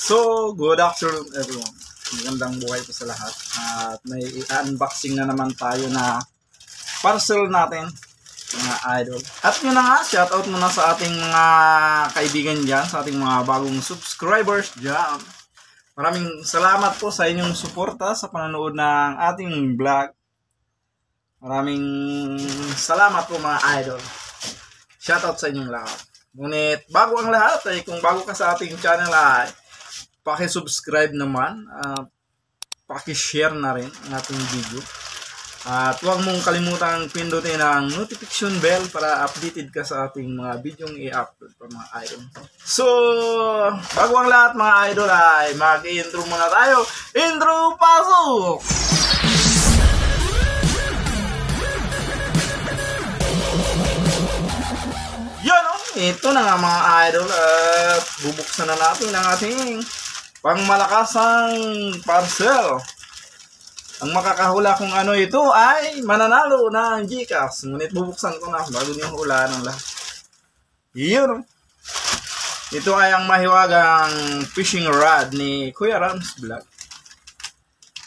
So, good afternoon everyone. Magandang buhay po sa lahat. At may i-unboxing na naman tayo na parcel natin, mga idol. At yun na nga, shoutout muna sa ating mga kaibigan dyan, sa ating mga bagong subscribers dyan. Maraming salamat po sa inyong suporta sa panonood ng ating vlog. Maraming salamat po mga idol. Shoutout sa inyong lahat. Ngunit bago ang lahat ay kung bago ka sa ating channel ay paki-subscribe naman, paki-share na rin ang ating video. At huwag mong kalimutang pindutin ang notification bell para updated ka sa ating mga videong i-upload pa mga idol. So, bago ang lahat mga idol ay mag-intro muna tayo. Intro, pasok! Yan o, ito na nga mga idol at bubuksan na natin ang ating pangmalakasang parcel. Ang makakahula kung ano ito ay mananalo ng Gcash. Ngunit bubuksan ko na bago niyo hulaan ng lahat. Yun. Ito ay ang mahiwagang fishing rod ni Kuya Rams Vlog.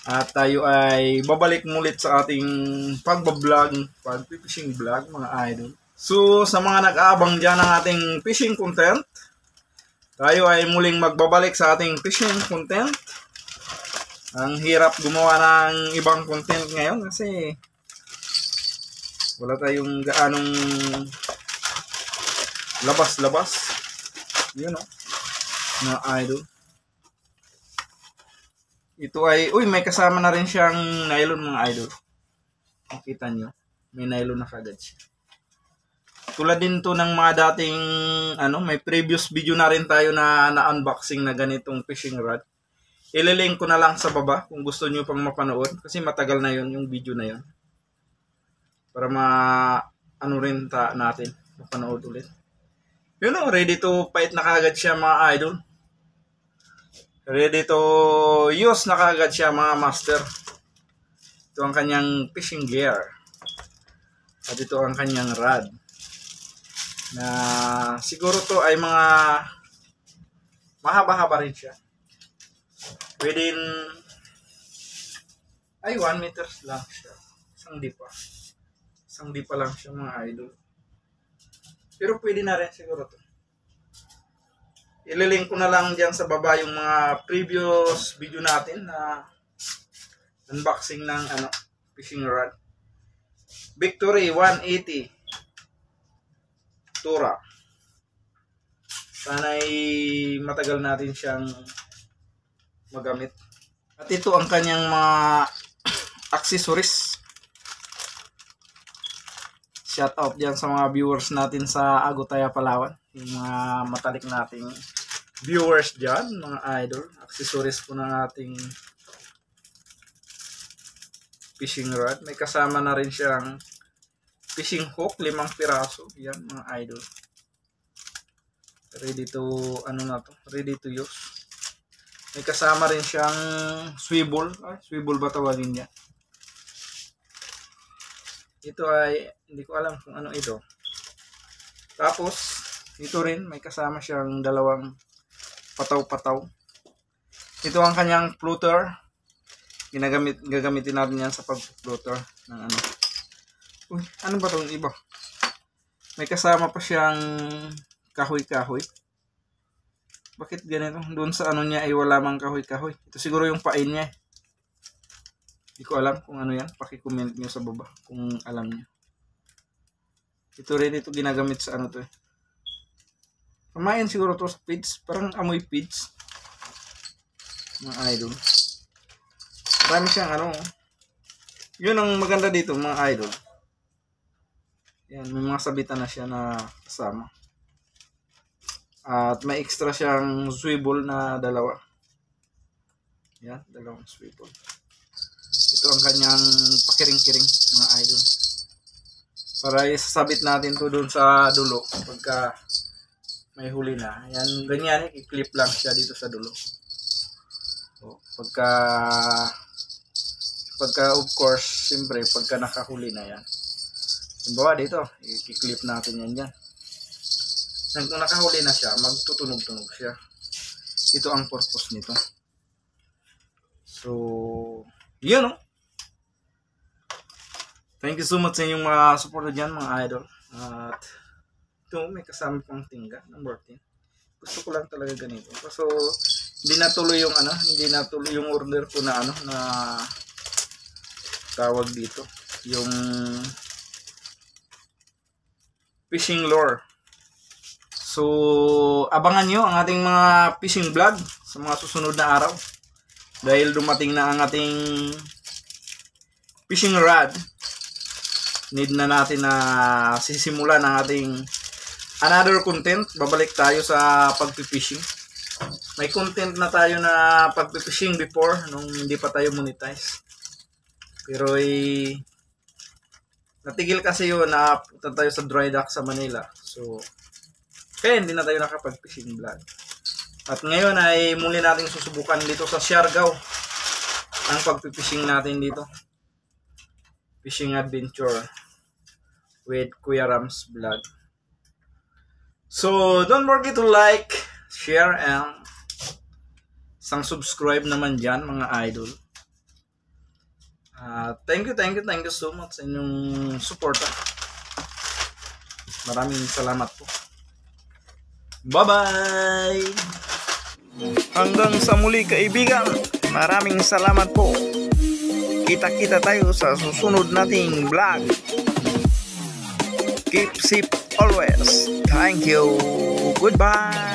At tayo ay babalik mulit sa ating pagbablog, pag-fishing vlog mga idol. So sa mga nag-aabang dyan ng ating fishing content, tayo ay muling magbabalik sa ating fishing content. Ang hirap gumawa ng ibang content ngayon kasi wala tayong gaanong labas-labas. Yun o, mga idol. Ito ay, may kasama na rin siyang nylon mga idol. Makita nyo, may nylon na kagad siya. Tulad din to ng mga dating, may previous video na rin tayo na unboxing na ganitong fishing rod. Ililink ko na lang sa baba kung gusto nyo pang mapanood. Kasi matagal na yun yung video na yun. Para rin natin. Mapanood ulit. Yun o, ready to fight na kagad siya mga idol. Ready to use na kagad siya mga master. Ito ang kanyang fishing gear. At ito ang kanyang rod. Na siguro to ay mga mahaba-haba rin siya. Within 1 meters lang siya. Isang dipa lang siya mga idol. Pero pwede na rin siguro to. Ililink ko na lang dyan sa baba yung mga previous video natin na unboxing ng fishing rod. Victory 180 Tura. Sana'y matagal natin siyang magamit. At ito ang kanyang mga accessories. Shout out diyan sa mga viewers natin sa Agutaya, Palawan. Yung mga matalik nating viewers diyan, mga idol. Accessories po ng ating fishing rod. May kasama na rin siyang fishing hook, 5 piraso. Yan mga idol. Ready to ready to use. May kasama rin siyang swivel. Swivel ba tawagin niya? Ito ay, hindi ko alam kung ano ito. Tapos, ito rin, may kasama siyang dalawang pataw-pataw. Ito ang kanyang floater. Gagamitin natin yan sa pag-floater ng ano ba itong iba? May kasama pa siyang kahoy-kahoy. Bakit ganito? Doon sa niya ay wala mang kahoy-kahoy. Ito siguro yung pain niya. Hindi ko alam kung ano yan. Paki-comment nyo sa baba kung alam nyo. Ito rin ito ginagamit sa to eh. Pamain siguro to sa feeds. Parang amoy feeds. Mga idol. Marami siyang Yun ang maganda dito mga idol. Yan, may mga sabitan na siya na kasama. At may extra siyang swivel na dalawa. Yan, dalawang swivel. Ito ang kanyang pakiring-kiring mga idol. Para isasabit natin to doon sa dulo pagka may huli na. Yan, ganyan, i-clip lang siya dito sa dulo. So, pagka of course, siyempre, pagka nakahuli na yan. Halimbawa dito, i-clip natin yan dyan. Kung nakahuli na siya, magtutunog-tunog siya. ito ang purpose nito. So, yun no. Thank you so much sa inyong mga suporta dyan mga idol. At ito may kasama pang tingga number 10. Gusto ko lang talaga ganito. So, hindi natuloy yung hindi natuloy yung order ko na na tawag dito, yung fishing lure. So, abangan nyo ang ating mga fishing vlog sa mga susunod na araw. Dahil dumating na ang ating fishing rod. Need na natin na sisimulan ang ating another content. Babalik tayo sa pagpipishing. May content na tayo na pagpipishing before nung hindi pa tayo monetize. Pero natigil kasi yun na punta tayo sa dry dock sa Manila. So, kaya hindi na tayo nakapag-fishing vlog. At ngayon ay muli natin susubukan dito sa Siargao ang pagpipishing natin dito. Fishing adventure with Kuya Rams Vlog. So, don't forget to like, share, and subscribe naman dyan mga idol. Thank you so much sa inyong suporta. Maraming salamat po. Bye-bye! Hanggang sa muli kaibigan, maraming salamat po. Kita-kita tayo sa susunod nating vlog. Keep safe always. Thank you. Goodbye.